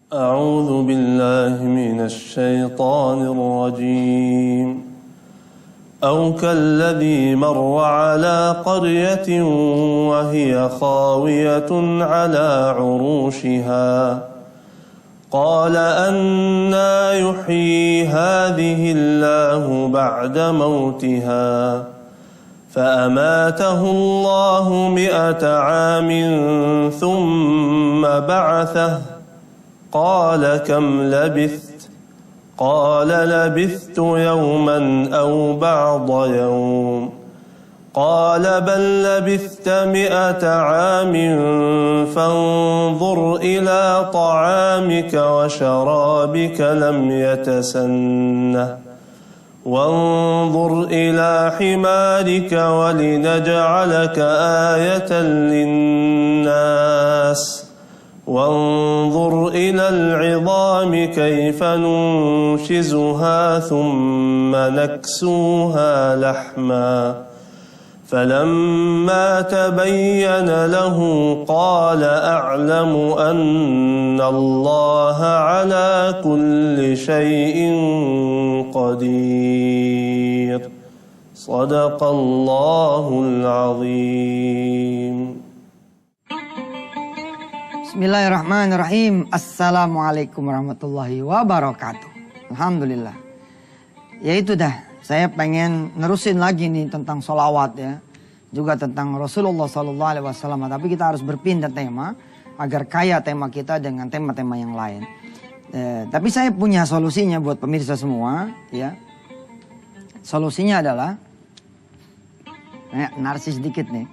أعوذ بالله من الشيطان الرجيم أو كالذي مر على قرية وهي خاوية على عروشها قال أنى يحيي هذه الله بعد موتها فأماته الله 100 عام ثم بعثه قال كم لبثت قال لبثت يوما أو بعض يوم قال بل لبثت 100 عام فانظر إلى طعامك وشرابك لم يتسنه وانظر إلى حمارك ولنجعلك آية للناس وانظر إلى العظام كيف ننشزها ثم نكسوها لحما فلما تبين له قال أعلم أن الله على كل شيء قدير صدق الله العظيم. Bismillahirrahmanirrahim. Assalamualaikum warahmatullahi wabarakatuh. Alhamdulillah. Ya itu dah, saya pengen nerusin lagi nih tentang sholawat ya. Juga tentang Rasulullah SAW. Tapi kita harus berpindah tema agar kaya tema kita dengan tema-tema yang lain. Tapi saya punya solusinya buat pemirsa semua ya. Solusinya adalah narsis dikit nih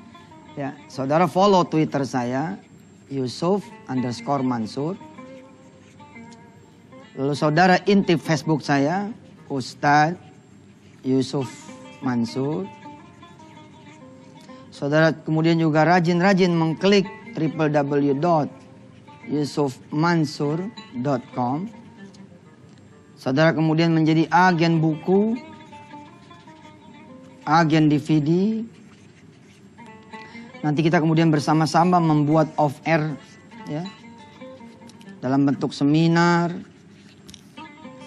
ya. Saudara follow Twitter saya Yusuf_Mansur. Lalu saudara intip Facebook saya Ustadz Yusuf Mansur. Saudara kemudian juga rajin-rajin mengklik www.yusufmansur.com. Saudara kemudian menjadi agen buku, agen DVD. Nanti kita kemudian bersama-sama membuat off-air ya, dalam bentuk seminar,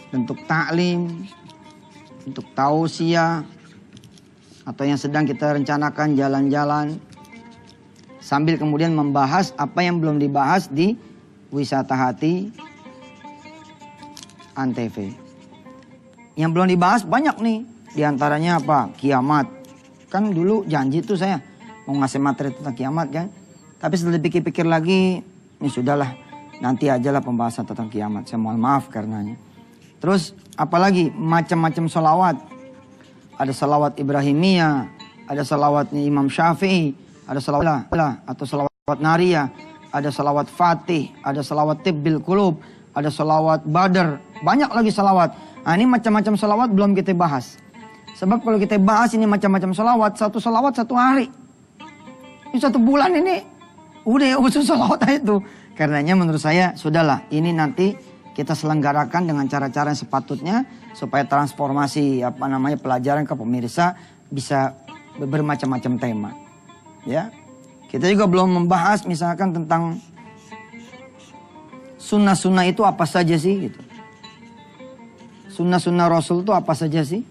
bentuk taklim, bentuk tausiah, atau yang sedang kita rencanakan jalan-jalan, sambil kemudian membahas apa yang belum dibahas di Wisata Hati Antv. Yang belum dibahas banyak nih, diantaranya apa? Kiamat. Kan dulu janji tuh saya mau ngasih materi tentang kiamat kan. Tapi setelah dipikir-pikir lagi, ini sudahlah, nanti ajalah pembahasan tentang kiamat. Saya mohon maaf karenanya. Terus apalagi macam-macam sholawat. Ada sholawat Ibrahimiyah, ada sholawatnya Imam Syafi'i, ada sholawat atau sholawat Nariyah, ada sholawat Fatih, ada sholawat Tibbil Qulub, ada sholawat Badr. Banyak lagi sholawat. Nah ini macam-macam sholawat belum kita bahas. Sebab kalau kita bahas ini macam-macam sholawat, satu sholawat 1 hari. Ini 1 bulan ini udah khusus sholawat itu. Karenanya menurut saya sudahlah, ini nanti kita selenggarakan dengan cara-cara yang sepatutnya supaya transformasi pelajaran ke pemirsa bisa bermacam-macam tema. Ya. Kita juga belum membahas misalkan tentang sunnah-sunnah itu apa saja sih gitu. Sunnah-sunnah Rasul itu apa saja sih?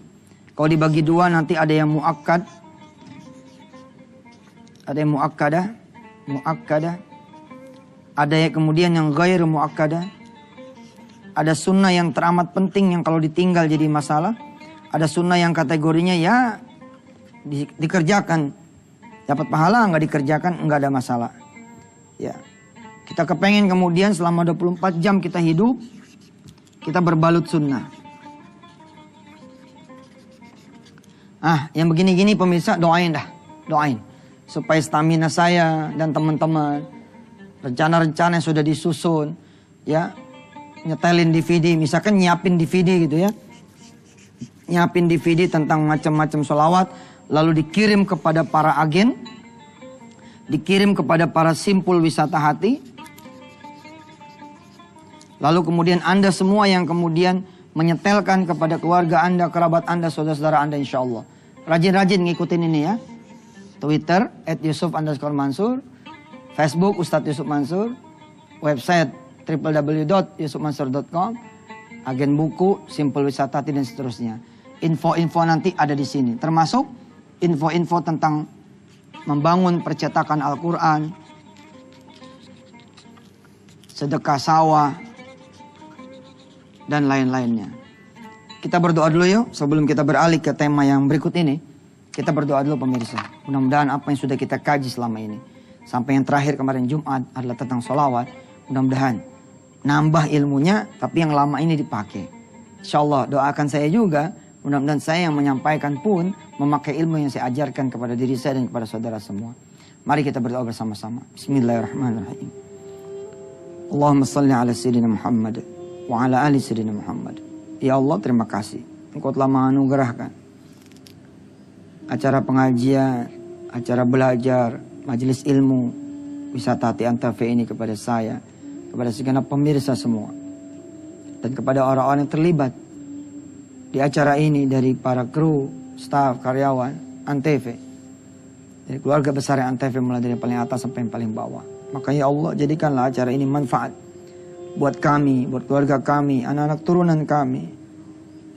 Kalau dibagi 2 nanti ada yang muakkad, ada yang muakkadah, ada yang kemudian yang ghair muakkadah. Ada sunnah yang teramat penting yang kalau ditinggal jadi masalah. Ada sunnah yang kategorinya ya dikerjakan, dapat pahala, nggak dikerjakan nggak ada masalah. Ya, kita kepengen kemudian selama 24 jam kita hidup, kita berbalut sunnah. Yang begini-gini pemirsa doain dah, doain. Supaya stamina saya dan teman-teman, rencana-rencana yang sudah disusun, ya, nyetelin DVD, misalkan nyiapin DVD gitu ya. Nyiapin DVD tentang macam-macam sholawat, lalu dikirim kepada para agen, dikirim kepada para simpul wisata hati. Lalu kemudian Anda semua yang kemudian menyetelkan kepada keluarga Anda, kerabat Anda, saudara-saudara Anda insya Allah. Rajin-rajin ngikutin ini ya. Twitter @Yusuf_Mansur, Facebook Ustadz Yusuf Mansur, website www.yusufmansur.com, agen buku, Simpel Wisatati dan seterusnya. Info-info nanti ada di sini, termasuk info-info tentang membangun percetakan Al-Quran, sedekah sawah, dan lain-lainnya. Kita berdoa dulu yuk, sebelum kita beralih ke tema yang berikut ini. Kita berdoa dulu pemirsa. Mudah-mudahan apa yang sudah kita kaji selama ini, sampai yang terakhir kemarin Jumat adalah tentang sholawat. Mudah-mudahan nambah ilmunya, tapi yang lama ini dipakai. Insya Allah doakan saya juga, mudah-mudahan saya yang menyampaikan pun memakai ilmu yang saya ajarkan kepada diri saya dan kepada saudara semua. Mari kita berdoa bersama-sama. Bismillahirrahmanirrahim. Allahumma salli ala Sayyidina Muhammad wa ala ali Sayyidina Muhammad. Ya Allah, terima kasih. Engkau telah menganugerahkan acara pengajian, acara belajar, majelis ilmu, Wisata Hati Antv ini kepada saya, kepada segenap pemirsa semua, dan kepada orang-orang yang terlibat di acara ini, dari para kru, staf, karyawan Antv, dari keluarga besar Antv, mulai dari paling atas sampai yang paling bawah. Maka ya Allah, jadikanlah acara ini manfaat buat kami, buat keluarga kami, anak-anak turunan kami,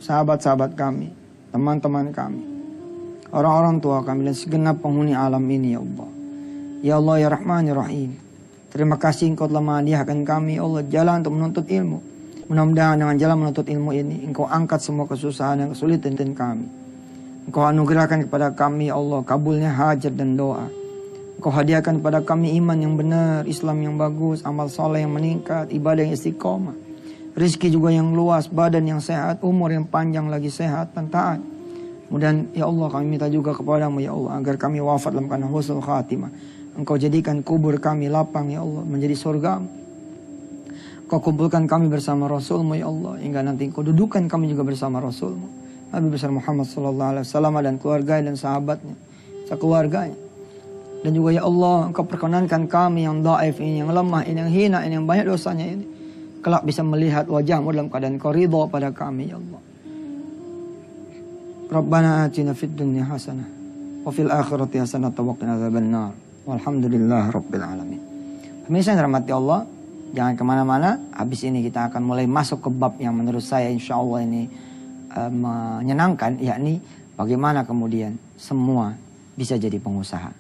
sahabat-sahabat kami, teman-teman kami, orang-orang tua kami, dan segenap penghuni alam ini ya Allah. Ya Allah ya Rahman ya Rahim, terima kasih Engkau telah menghadiahkan kami ya Allah jalan untuk menuntut ilmu. Mudah-mudahan dengan jalan menuntut ilmu ini Engkau angkat semua kesusahan dan kesulitan kami. Engkau anugerahkan kepada kami ya Allah kabulnya hajat dan doa. Engkau hadiahkan kepada kami iman yang benar, Islam yang bagus, amal soleh yang meningkat, ibadah yang istiqomah, rezeki juga yang luas, badan yang sehat, umur yang panjang lagi sehat dan taat. Kemudian ya Allah kami minta juga kepadamu ya Allah agar kami wafat dalam keadaan husnul khatimah. Engkau jadikan kubur kami lapang ya Allah menjadi surga. Engkau kumpulkan kami bersama Rasulmu ya Allah, hingga nanti Engkau dudukan kami juga bersama Rasulmu Nabi besar Muhammad SAW dan keluarga dan sahabatnya, sekeluarganya. Dan juga ya Allah Engkau perkenankan kami yang dhaif ini, yang lemah ini, yang hina ini, yang banyak dosanya ini, kelak bisa melihat wajahmu dalam keadaan Engkau ridha pada kami ya Allah. Rabbana atina fid dunya hasanah wa fil akhirati hasanah wa qina adzabannar. Walhamdulillah rabbil alamin. Pemirsa yang dirahmati Allah, jangan kemana-mana. Habis ini kita akan mulai masuk ke bab yang menurut saya insya Allah ini menyenangkan, yakni bagaimana kemudian semua bisa jadi pengusaha.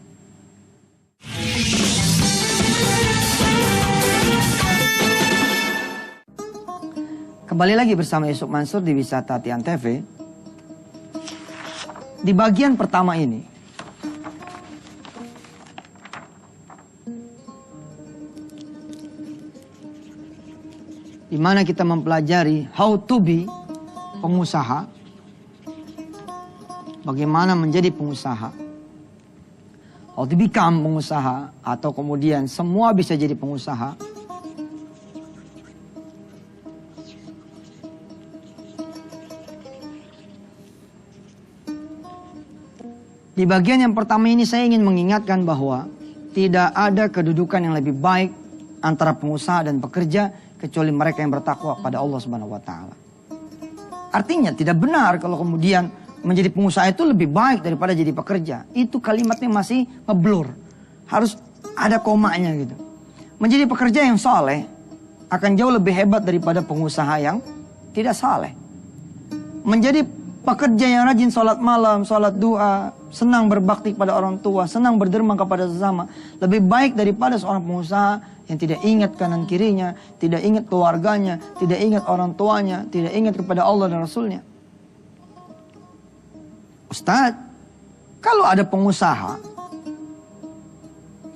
Kembali lagi bersama Yusuf Mansur di Wisata Hati Antv. Di bagian pertama ini, di mana kita mempelajari how to be pengusaha, bagaimana menjadi pengusaha, how to become pengusaha, atau kemudian semua bisa jadi pengusaha. Di bagian yang pertama ini saya ingin mengingatkan bahwa tidak ada kedudukan yang lebih baik antara pengusaha dan pekerja kecuali mereka yang bertakwa pada Allah Subhanahu wa taala. Artinya tidak benar kalau kemudian menjadi pengusaha itu lebih baik daripada jadi pekerja. Itu kalimatnya masih ngeblur. Harus ada komanya gitu. Menjadi pekerja yang saleh akan jauh lebih hebat daripada pengusaha yang tidak saleh. Menjadi pekerja yang rajin sholat malam, sholat duha, senang berbakti kepada orang tua, senang berderma kepada sesama, lebih baik daripada seorang pengusaha yang tidak ingat kanan kirinya, tidak ingat keluarganya, tidak ingat orang tuanya, tidak ingat kepada Allah dan Rasulnya. Ustadz, kalau ada pengusaha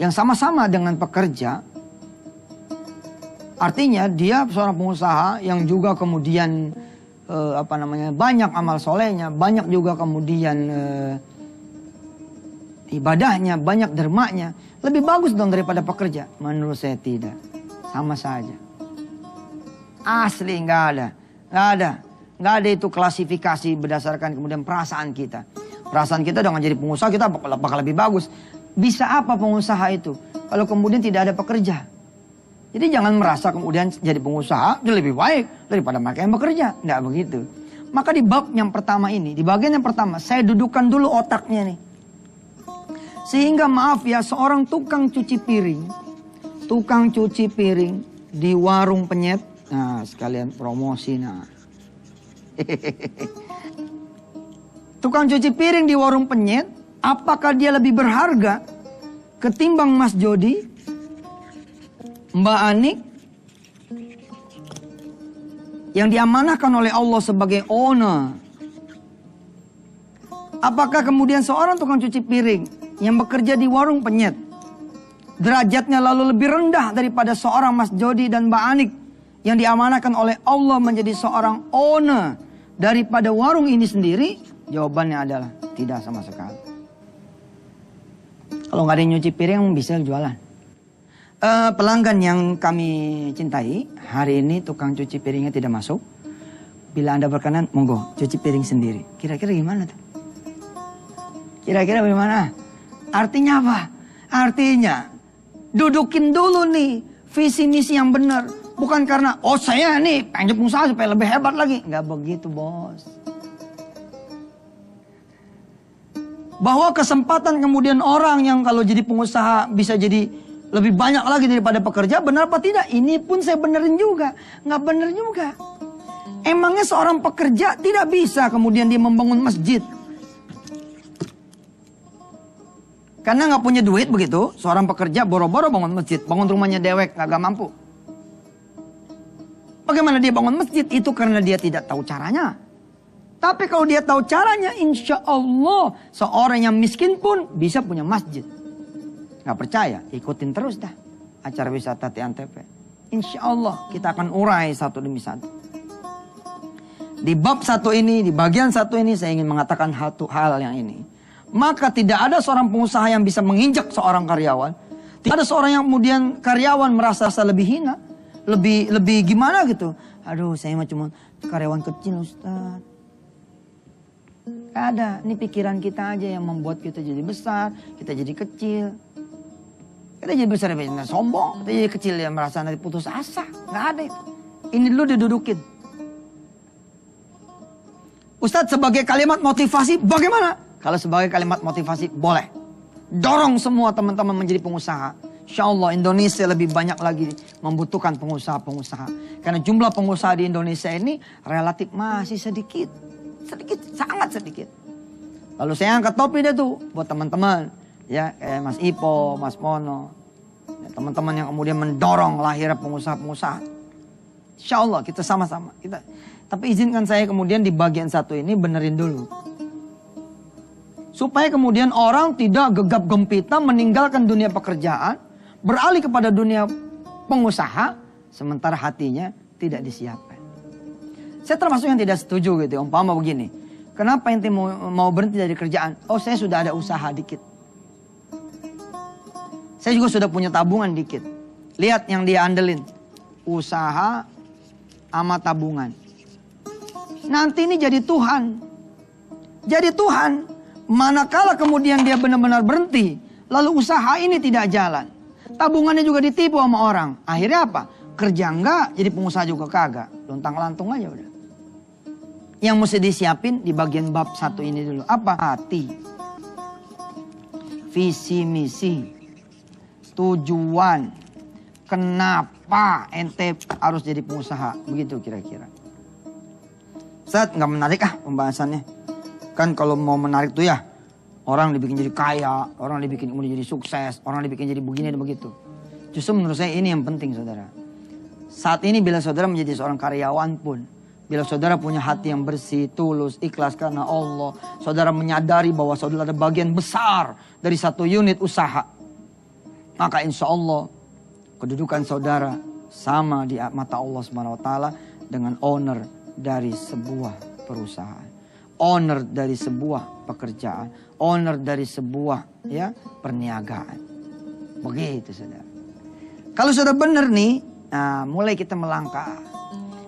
yang sama-sama dengan pekerja, artinya dia seorang pengusaha yang juga kemudian banyak amal solehnya, banyak juga kemudian ibadahnya, banyak dermanya, lebih bagus dong daripada pekerja. Menurut saya tidak, sama saja. Asli nggak ada itu klasifikasi berdasarkan kemudian perasaan kita. Perasaan kita dengan jadi pengusaha kita bakal lebih bagus. Bisa apa pengusaha itu kalau kemudian tidak ada pekerja? Jadi jangan merasa kemudian jadi pengusaha itu lebih baik daripada mereka yang bekerja. Nggak begitu. Maka di bab yang pertama ini, di bagian yang pertama, saya dudukkan dulu otaknya nih. Sehingga maaf ya, seorang tukang cuci piring di warung penyet. Nah, sekalian promosi. Nah. Tukang cuci piring di warung penyet, apakah dia lebih berharga ketimbang Mas Jody, Mbak Anik, yang diamanahkan oleh Allah sebagai owner? Apakah kemudian seorang tukang cuci piring yang bekerja di warung penyet, derajatnya lalu lebih rendah daripada seorang Mas Jody dan Mbak Anik yang diamanahkan oleh Allah menjadi seorang owner daripada warung ini sendiri? Jawabannya adalah tidak sama sekali. Kalau nggak ada yang nyuci piring, bisa jualan. Pelanggan yang kami cintai, hari ini tukang cuci piringnya tidak masuk. Bila Anda berkenan, monggo cuci piring sendiri. Kira-kira gimana tuh? Kira-kira bagaimana? Artinya apa? Artinya dudukin dulu nih visi misi yang benar. Bukan karena, oh saya nih pengen pengusaha supaya lebih hebat lagi. Nggak begitu, bos. Bahwa kesempatan kemudian orang yang kalau jadi pengusaha bisa jadi lebih banyak lagi daripada pekerja, benar apa tidak? Ini pun saya benerin juga. Nggak bener juga. Emangnya seorang pekerja tidak bisa kemudian dia membangun masjid? Karena nggak punya duit begitu, seorang pekerja boro-boro bangun masjid, bangun rumahnya dewek, nggak mampu. Bagaimana dia bangun masjid? Itu karena dia tidak tahu caranya. Tapi kalau dia tahu caranya, insya Allah seorang yang miskin pun bisa punya masjid. Nggak percaya? Ikutin terus dah acara wisata TNTP. Insya Allah kita akan urai satu demi satu. Di bab satu ini, di bagian satu ini saya ingin mengatakan hal yang ini. Maka tidak ada seorang pengusaha yang bisa menginjak seorang karyawan. Tidak ada seorang yang kemudian karyawan merasa lebih hina. Lebih gimana gitu. Aduh, saya mah cuma karyawan kecil, Ustaz. Gak ada. Ini pikiran kita aja yang membuat kita jadi besar. Kita jadi kecil. Kita jadi besar ya sombong. Kita jadi kecil ya merasa nanti putus asa. Gak ada itu. Ini dulu didudukin. Ustaz, sebagai kalimat motivasi bagaimana? Kalau sebagai kalimat motivasi, boleh. Dorong semua teman-teman menjadi pengusaha. Insya Allah Indonesia lebih banyak lagi membutuhkan pengusaha-pengusaha. Karena jumlah pengusaha di Indonesia ini relatif masih sedikit. Sedikit, sangat sedikit. Lalu saya angkat topi deh tuh buat teman-teman. Ya, kayak Mas Ipo, Mas Mono. Ya, teman-teman yang kemudian mendorong lahirnya pengusaha-pengusaha. Insya Allah kita sama-sama. Tapi izinkan saya kemudian di bagian satu ini benerin dulu. Supaya kemudian orang tidak gegap gempita meninggalkan dunia pekerjaan, beralih kepada dunia pengusaha, sementara hatinya tidak disiapkan. Saya termasuk yang tidak setuju gitu, umpama begini. Kenapa ente mau berhenti dari kerjaan? Oh, saya sudah ada usaha dikit. Saya juga sudah punya tabungan dikit. Lihat yang dia andelin. Usaha sama tabungan. Nanti ini jadi Tuhan. Jadi Tuhan. Manakala kemudian dia benar-benar berhenti, lalu usaha ini tidak jalan. Tabungannya juga ditipu sama orang. Akhirnya apa? Kerja enggak, jadi pengusaha juga kagak. Lontang-lantung aja udah. Yang mesti disiapin di bagian bab satu ini dulu. Apa? Hati. Visi misi. Tujuan. Kenapa ente harus jadi pengusaha? Begitu kira-kira. Ustaz, nggak menarik pembahasannya. Kan kalau mau menarik tuh ya, orang dibikin jadi kaya, orang dibikin kemudian jadi sukses, orang dibikin jadi begini dan begitu. Justru menurut saya ini yang penting, saudara. Saat ini bila saudara menjadi seorang karyawan pun, bila saudara punya hati yang bersih, tulus, ikhlas karena Allah, saudara menyadari bahwa saudara ada bagian besar dari satu unit usaha, maka insya Allah kedudukan saudara sama di mata Allah SWT dengan owner dari sebuah perusahaan. Owner dari sebuah pekerjaan, owner dari sebuah perniagaan. Begitu saudara. Kalau sudah benar nih, mulai kita melangkah.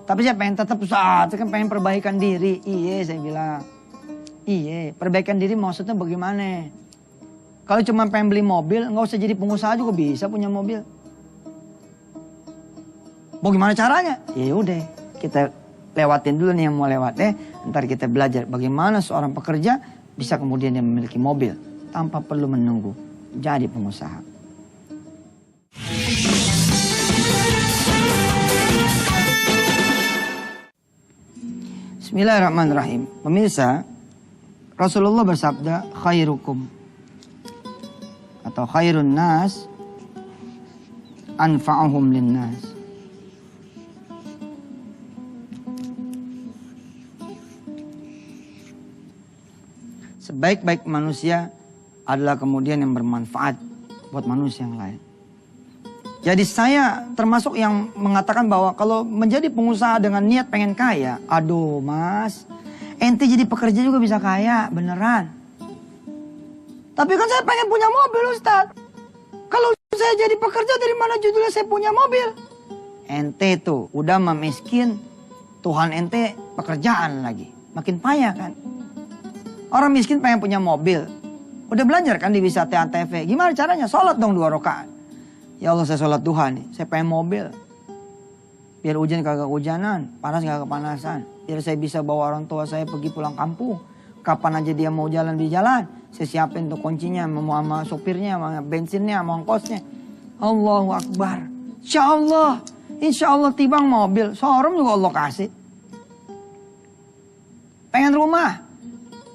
Tapi saya pengen tetap usaha, saya kan pengen perbaikan diri. Iya saya bilang, iya perbaikan diri maksudnya bagaimana? Kalau cuma pengen beli mobil, nggak usah jadi pengusaha juga bisa punya mobil. Bagaimana caranya? Ya udah kita lewatin dulu nih yang mau lewat ntar kita belajar bagaimana seorang pekerja bisa kemudian dia memiliki mobil tanpa perlu menunggu jadi pengusaha. Bismillahirrahmanirrahim. Pemirsa, Rasulullah bersabda, khairukum atau khairun nas anfa'uhum linnas. Sebaik-baik manusia adalah kemudian yang bermanfaat buat manusia yang lain. Jadi saya termasuk yang mengatakan bahwa kalau menjadi pengusaha dengan niat pengen kaya, aduh mas, ente jadi pekerja juga bisa kaya, beneran. Tapi kan saya pengen punya mobil Ustadz. Kalau saya jadi pekerja dari mana judulnya saya punya mobil? Ente tuh udah memiskin, Tuhan ente pekerjaan lagi, makin payah kan. Orang miskin pengen punya mobil, udah belajar kan di wisata TV, gimana caranya? Sholat dong 2 rakaat. Ya Allah saya sholat duha nih, saya pengen mobil. Biar hujan kagak hujanan, panas kagak kepanasan. Biar saya bisa bawa orang tua saya pergi pulang kampung. Kapan aja dia mau jalan di jalan, saya siapin tuh kuncinya, sama sopirnya, sama bensinnya, sama ongkosnya. Allahu Akbar. Insya Allah tibang mobil, showroom juga Allah kasih. Pengen rumah.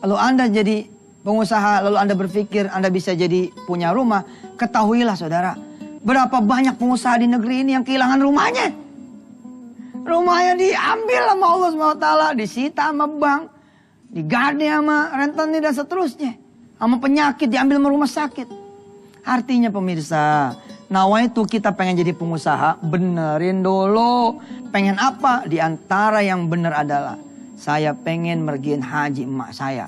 Lalu Anda jadi pengusaha, lalu Anda berpikir Anda bisa jadi punya rumah. Ketahuilah saudara, berapa banyak pengusaha di negeri ini yang kehilangan rumahnya. Rumahnya diambil sama Allah SWT, disita sama bank, digade sama rentenir dan seterusnya. Sama penyakit, diambil sama rumah sakit. Artinya pemirsa, nawaitu kita pengen jadi pengusaha, benerin dulu. Pengen apa? Di antara yang bener adalah, saya pengen mergiin haji emak saya.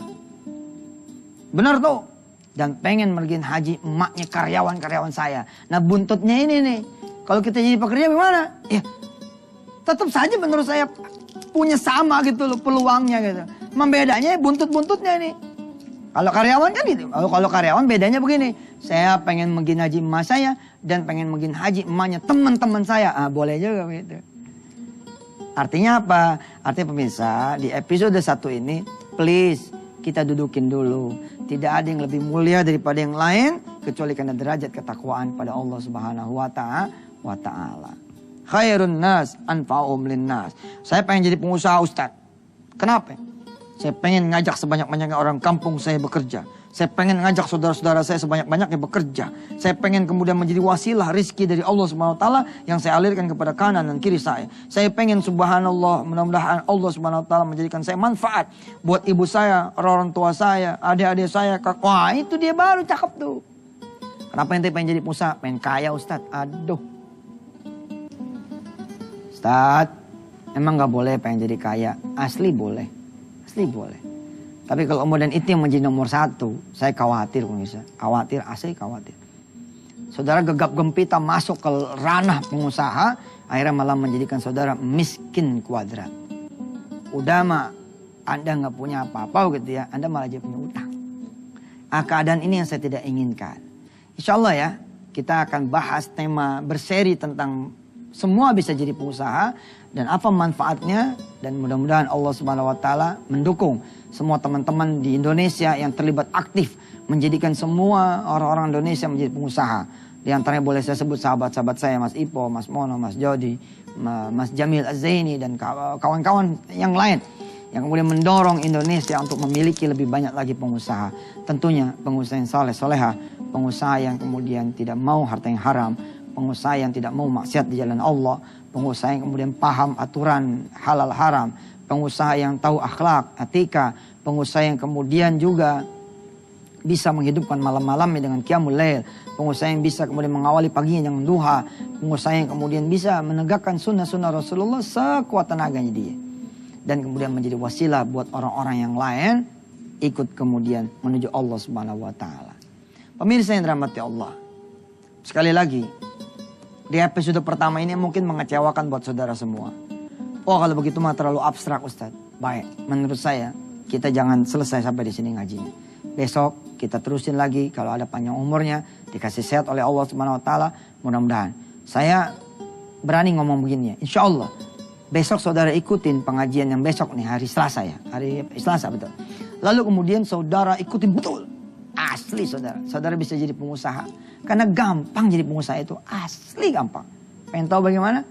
Bener tuh. Dan pengen mergiin haji emaknya karyawan-karyawan saya. Nah buntutnya ini nih, kalau kita jadi pekerja gimana? Ya tetap saja menurut saya punya sama gitu loh peluangnya gitu. Membedanya buntut-buntutnya ini. Kalau karyawan kan gitu. Kalau karyawan bedanya begini. Saya pengen mergiin haji emak saya dan pengen mergiin haji emaknya teman-teman saya. Ah boleh juga begitu. Artinya apa? Artinya pemirsa, di episode 1 ini please kita dudukin dulu. Tidak ada yang lebih mulia daripada yang lain kecuali karena derajat ketakwaan pada Allah Subhanahu wa taala. Khairun nas anfa'uhum linnas. Saya pengen jadi pengusaha Ustaz. Kenapa? Saya pengen ngajak sebanyak-banyaknya orang kampung saya bekerja. Saya pengen ngajak saudara-saudara saya sebanyak-banyaknya bekerja. Saya pengen kemudian menjadi wasilah rizki dari Allah Subhanahu wa taala yang saya alirkan kepada kanan dan kiri saya. Saya pengen subhanallah, mudah-mudahan Allah Subhanahu wa taala menjadikan saya manfaat buat ibu saya, orang tua saya, adik-adik saya. Wah, itu dia baru cakep tuh. Kenapa ente pengen jadi pengusaha? Pengen kaya Ustaz. Aduh. Ustaz, emang gak boleh pengen jadi kaya? Asli boleh. Asli boleh. Tapi kalau kemudian itu yang menjadi nomor 1, saya khawatir pemirsa. Khawatir, asli khawatir. Saudara gegap gempita masuk ke ranah pengusaha, akhirnya malah menjadikan saudara miskin kuadrat. Udah mah Anda nggak punya apa-apa gitu ya, Anda malah jadi punya utang. Keadaan ini yang saya tidak inginkan. Insya Allah ya, kita akan bahas tema berseri tentang semua bisa jadi pengusaha dan apa manfaatnya, dan mudah-mudahan Allah Subhanahu wa taala mendukung semua teman-teman di Indonesia yang terlibat aktif menjadikan semua orang-orang Indonesia menjadi pengusaha. Di antaranya boleh saya sebut sahabat-sahabat saya, Mas Ipo, Mas Mono, Mas Jody, Mas Jamil Az-Zaini dan kawan-kawan yang lain yang kemudian mendorong Indonesia untuk memiliki lebih banyak lagi pengusaha. Tentunya pengusaha yang saleh soleha, pengusaha yang kemudian tidak mau harta yang haram, pengusaha yang tidak mau maksiat di jalan Allah, pengusaha yang kemudian paham aturan halal haram, pengusaha yang tahu akhlak, etika, pengusaha yang kemudian juga bisa menghidupkan malam-malamnya dengan qiyamul lail, pengusaha yang bisa kemudian mengawali paginya dengan duha, pengusaha yang kemudian bisa menegakkan sunnah-sunnah Rasulullah sekuat tenaganya dia. Dan kemudian menjadi wasilah buat orang-orang yang lain ikut kemudian menuju Allah Subhanahu wa taala. Pemirsa yang dirahmati Allah. Sekali lagi, di episode pertama ini mungkin mengecewakan buat saudara semua. Oh kalau begitu mah terlalu abstrak Ustaz. Baik, menurut saya kita jangan selesai sampai di sini ngajinya. Besok kita terusin lagi, kalau ada panjang umurnya, dikasih sehat oleh Allah Subhanahu wa taala, mudah-mudahan. Saya berani ngomong begini ya, insya Allah besok saudara ikutin pengajian yang besok nih, hari Selasa ya, hari Selasa betul. Lalu kemudian saudara ikutin betul, asli saudara, saudara bisa jadi pengusaha. Karena gampang jadi pengusaha itu, asli gampang. Pengen tahu bagaimana?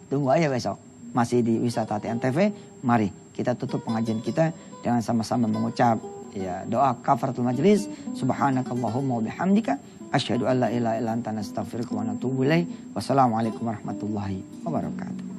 Tunggu aja besok. Masih di Wisata TNTV, mari kita tutup pengajian kita dengan sama-sama mengucap ya doa kafaratul majlis. Subhanakallahumma wa bihamdika asyhadu an la ilaha illa anta astaghfiruka wa atubu ilaik. Wassalamualaikum warahmatullahi wabarakatuh.